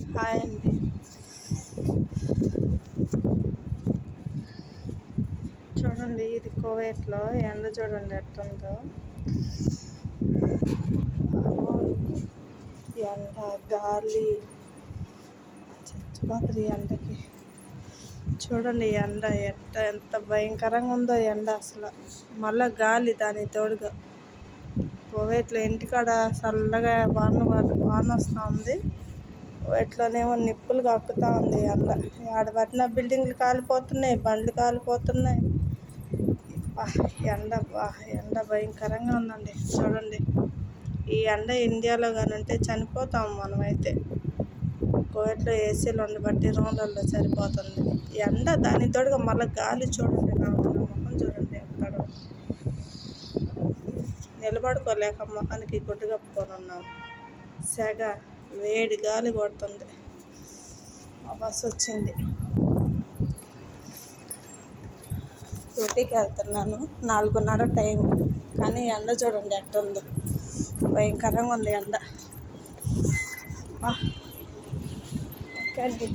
Hi అండి. చూడండి, ఇది కువైట్లో ఎండ చూడండి ఎట్టుందో. ఎండ, గాలి చచ్చిపోతుంది ఎండకి. చూడండి ఎండ ఎంత భయంకరంగా ఉందో ఎండ అసలు. మళ్ళా గాలి దానికి తోడుగా. కువైట్లో ఇంటికాడ చల్లగా వాన వస్తూ ఉంది. కువైట్లోనేమో నిప్పులు కక్కుతూ ఉంది ఎండ. ఆడ పట్టిన బిల్డింగ్లు కాలిపోతున్నాయి, బండ్లు కాలిపోతున్నాయి. ఎండ భయంకరంగా ఉందండి. చూడండి, ఈ ఎండ ఇండియాలో కానీ ఉంటే చనిపోతాము మనమైతే. కువైట్లో ఏసీలు ఉండబట్టి రూమ్లలో సరిపోతుంది ఎండ. దాని తోడుగా మళ్ళీ గాలి చూడండి. నా ముఖం చూడండి ఎక్కడ నిలబడుకోలేక ముఖానికి గుడ్డు కప్పుకొని ఉన్నాం. సెగ వేడి గాలి కొడుతుంది. మా బస్సు వచ్చింది. డ్యూటీకి వెళ్తున్నాను. 4:30 టైం. కానీ ఎండ చూడండి ఎట్టుందో. భయంకరంగా ఉంది ఎండ. ఓకే అండి.